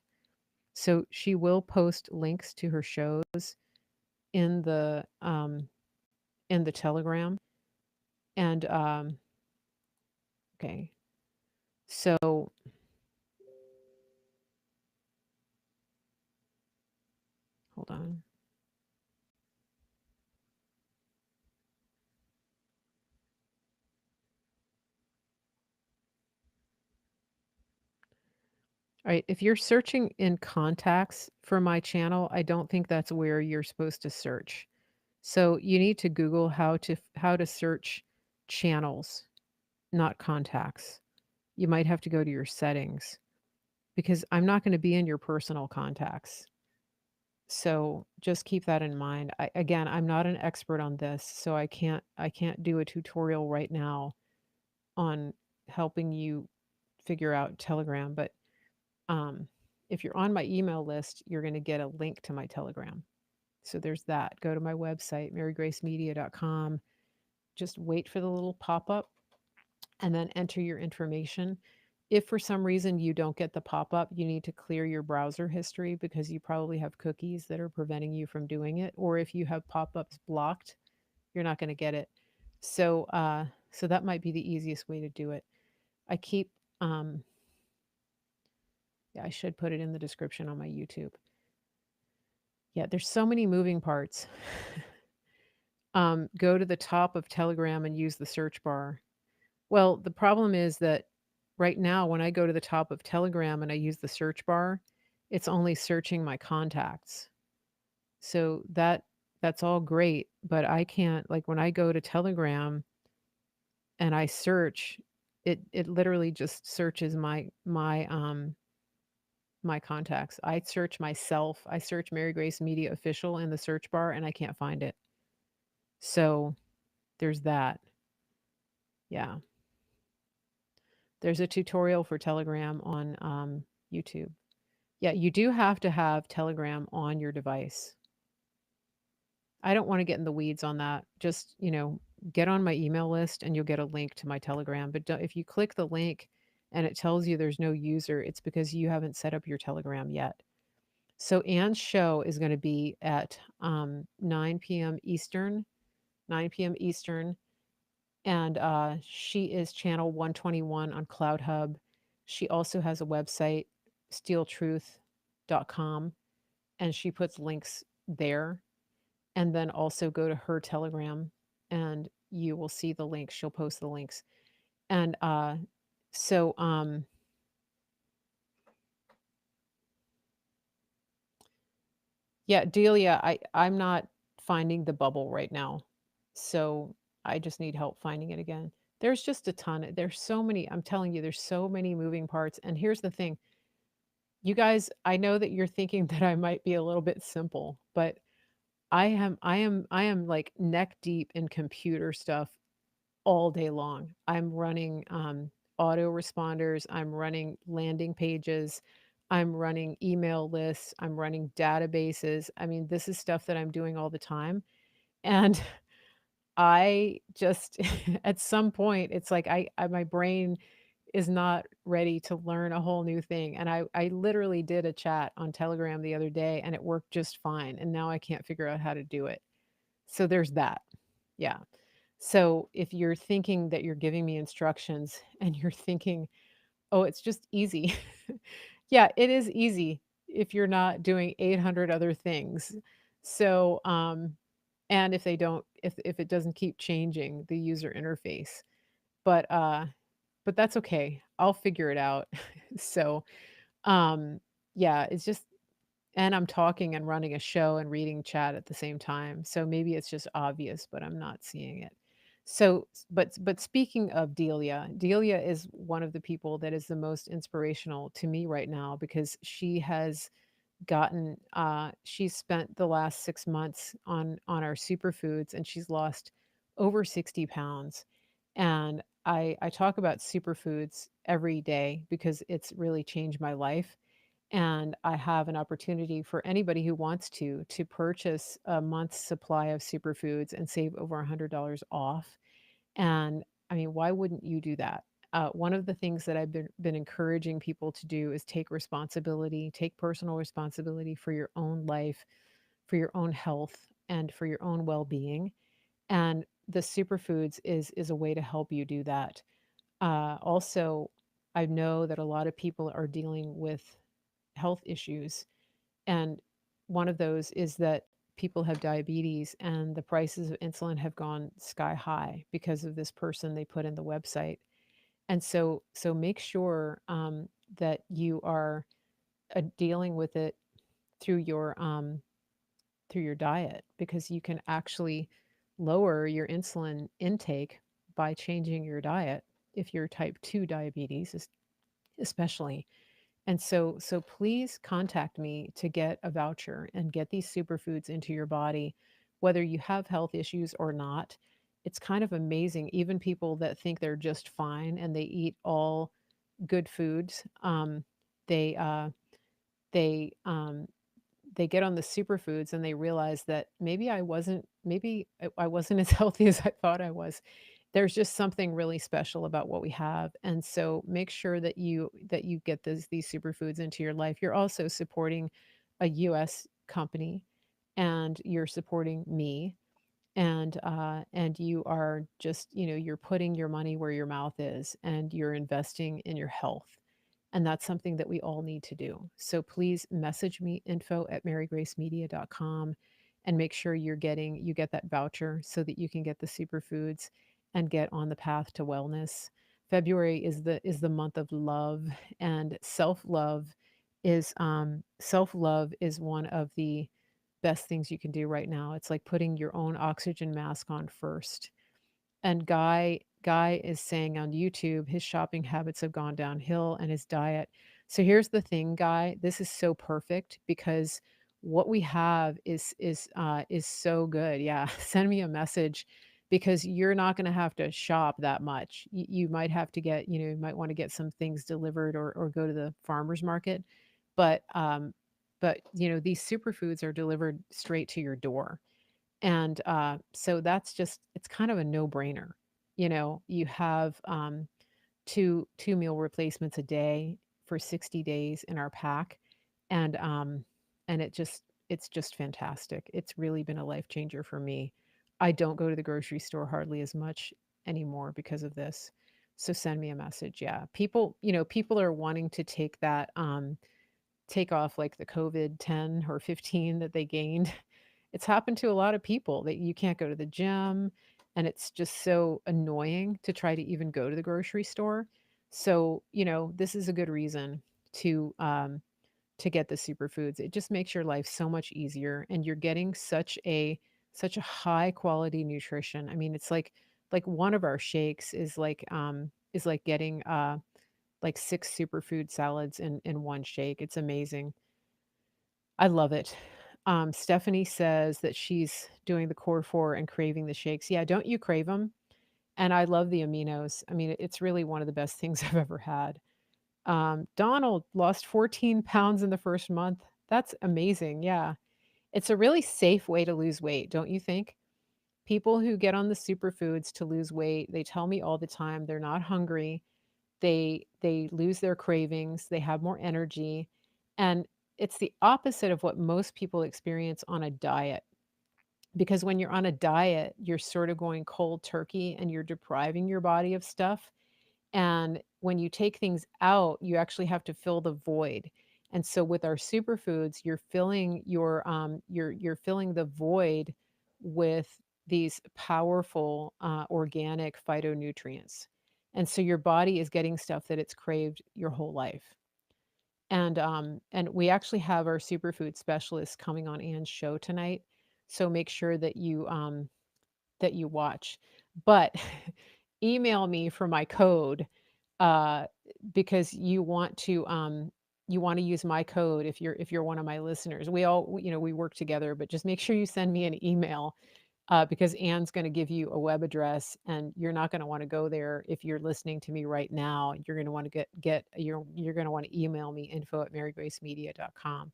So she will post links to her shows in the Telegram. And okay. So hold on. All right, if you're searching in contacts for my channel, I don't think that's where you're supposed to search. So you need to Google how to search channels, not contacts. You might have to go to your settings because I'm not going to be in your personal contacts. So just keep that in mind. Again, I'm not an expert on this, so I can't do a tutorial right now on helping you figure out Telegram, but um, if you're on my email list, you're going to get a link to my Telegram. So there's that. Go to my website, marygracemedia.com. Just wait for the little pop up and then enter your information. If for some reason you don't get the pop up, you need to clear your browser history because you probably have cookies that are preventing you from doing it. Or if you have pop ups blocked, you're not going to get it. So that might be the easiest way to do it. I keep, yeah, I should put it in the description on my YouTube. Yeah, there's so many moving parts. Go to the top of Telegram and use the search bar. Well, the problem is that right now, when I go to the top of Telegram and I use the search bar, it's only searching my contacts. So that's all great, but I can't like when I go to Telegram and I search, it literally just searches my contacts. I search myself. I search Mary Grace Media Official in the search bar and I can't find it. So there's that. Yeah. There's a tutorial for Telegram on YouTube. Yeah, you do have to have Telegram on your device. I don't want to get in the weeds on that. Just, get on my email list and you'll get a link to my Telegram. But if you click the link and it tells you there's no user, it's because you haven't set up your Telegram yet. So Anne's show is going to be at 9 p.m. Eastern, 9 p.m. Eastern, and she is channel 121 on Cloud Hub. She also has a website, steeltruth.com, and she puts links there. And then also go to her Telegram and you will see the links. She'll post the links. And so yeah, Delia, I'm not finding the bubble right now. So I just need help finding it again. There's just a ton. There's so many, I'm telling you, there's so many moving parts. And here's the thing. You guys, I know that you're thinking that I might be a little bit simple, but I am like neck deep in computer stuff all day long. I'm running autoresponders, I'm running landing pages, I'm running email lists, I'm running databases. I mean, this is stuff that I'm doing all the time. And I just at some point it's like I my brain is not ready to learn a whole new thing. And I literally did a chat on Telegram the other day and it worked just fine. And now I can't figure out how to do it. So there's that. Yeah. So if you're thinking that you're giving me instructions and you're thinking, "Oh, it's just easy." Yeah, it is easy if you're not doing 800 other things. So, and if they don't if it doesn't keep changing the user interface. But, uh but that's okay. I'll figure it out. So, um, yeah, it's just and I'm talking and running a show and reading chat at the same time. So maybe it's just obvious, but I'm not seeing it. So, but speaking of Delia, Delia is one of the people that is the most inspirational to me right now because she has gotten she's spent the last 6 months on our superfoods and she's lost over 60 pounds. And I talk about superfoods every day because it's really changed my life and I have an opportunity for anybody who wants to purchase a month's supply of superfoods and save over $100 off. And I mean, why wouldn't you do that? One of the things that I've been encouraging people to do is take responsibility, take personal responsibility for your own life, for your own health, and for your own well-being. And the superfoods is a way to help you do that. Also, I know that a lot of people are dealing with health issues. And one of those is that people have diabetes and the prices of insulin have gone sky high because of this person they put in the website. And so make sure that you are dealing with it through through your diet because you can actually lower your insulin intake by changing your diet if you're type 2 diabetes especially. And so please contact me to get a voucher and get these superfoods into your body, whether you have health issues or not. It's kind of amazing. Even people that think they're just fine and they eat all good foods, they they they get on the superfoods and they realize that maybe I wasn't as healthy as I thought I was. There's just something really special about what we have, and so make sure that you get these superfoods into your life. You're also supporting a US company, and you're supporting me, and you are just, you're putting your money where your mouth is, and you're investing in your health. And that's something that we all need to do. So please message me info@marygracemedia.com and make sure you get that voucher so that you can get the superfoods and get on the path to wellness. February is the month of love, and self-love is one of the best things you can do right now. It's like putting your own oxygen mask on first. And Guy is saying on YouTube his shopping habits have gone downhill and his diet. So here's the thing, Guy, this is so perfect because what we have is so good. Yeah, send me a message because you're not going to have to shop that much. You might have to get, you might want to get some things delivered or go to the farmers market, but these superfoods are delivered straight to your door. And so that's just it's kind of a no-brainer. You have two meal replacements a day for 60 days in our pack, and it's just fantastic. It's really been a life changer for me. I don't go to the grocery store hardly as much anymore because of this. So send me a message. Yeah. People are wanting to take that take off like the COVID 10 or 15 that they gained. It's happened to a lot of people that you can't go to the gym, and it's just so annoying to try to even go to the grocery store. So, this is a good reason to to get the superfoods. It just makes your life so much easier, and you're getting such a high quality nutrition. I mean, it's like one of our shakes is like getting like 6 superfood salads in one shake. It's amazing. I love it. Stephanie says that she's doing the core 4 and craving the shakes. Yeah, don't you crave them? And I love the aminos. I mean, it's really one of the best things I've ever had. Donald lost 14 pounds in the first month. That's amazing. Yeah. It's a really safe way to lose weight, don't you think? People who get on the superfoods to lose weight, they tell me all the time they're not hungry. They lose their cravings, they have more energy, and it's the opposite of what most people experience on a diet. Because when you're on a diet, you're sort of going cold turkey and you're depriving your body of stuff, and when you take things out, you actually have to fill the void. And so with our superfoods, you're filling you're filling the void with these powerful organic phytonutrients. And so your body is getting stuff that it's craved your whole life. And we actually have our superfood specialist coming on Anne's show tonight. So make sure that you watch. But email me for my code, uh, because you want to use my code if you're one of my listeners. We all we work together, but just make sure you send me an email, because Anne's going to give you a web address, and you're not going to want to go there if you're listening to me right now. You're going to want to you're going to want to email me info@marygracemedia.com.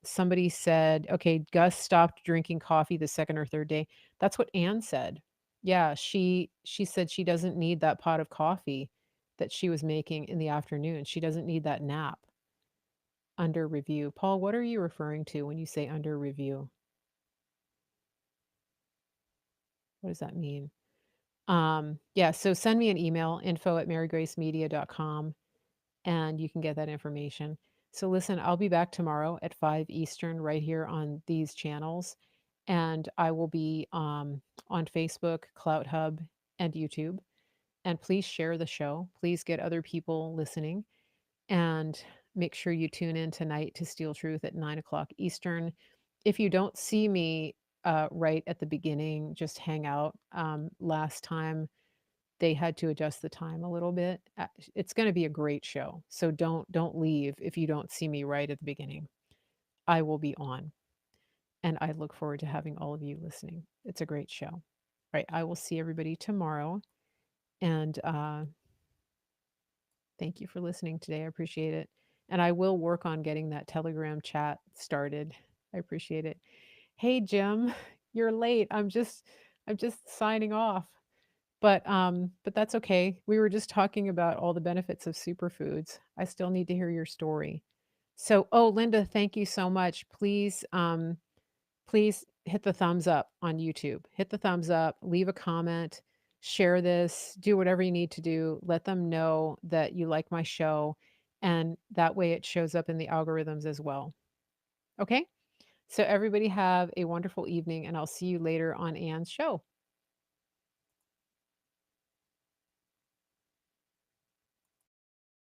Somebody said, okay, Gus stopped drinking coffee the second or third day. That's what Anne said. Yeah, she said she doesn't need that pot of coffee that she was making in the afternoon. She doesn't need that nap. Under review. Paul, what are you referring to when you say under review? What does that mean? Yeah, so send me an email, info@marygracemedia.com, and you can get that information. So listen, I'll be back tomorrow at 5 Eastern right here on these channels. And I will be on Facebook, Clout Hub, and YouTube. And please share the show. Please get other people listening. And make sure you tune in tonight to Steel Truth at 9 o'clock Eastern. If you don't see me right at the beginning, just hang out. Last time they had to adjust the time a little bit. It's going to be a great show. So don't leave if you don't see me right at the beginning. I will be on, and I look forward to having all of you listening. It's a great show. All right, I will see everybody tomorrow, and thank you for listening today. I appreciate it. And I will work on getting that Telegram chat started. I appreciate it. Hey Jim, you're late. I'm just signing off. But that's okay. We were just talking about all the benefits of superfoods. I still need to hear your story. So, oh, Linda, thank you so much. Please hit the thumbs up on YouTube. Hit the thumbs up, leave a comment, share this, do whatever you need to do. Let them know that you like my show, and that way it shows up in the algorithms as well. Okay? So everybody have a wonderful evening, and I'll see you later on Anne's show.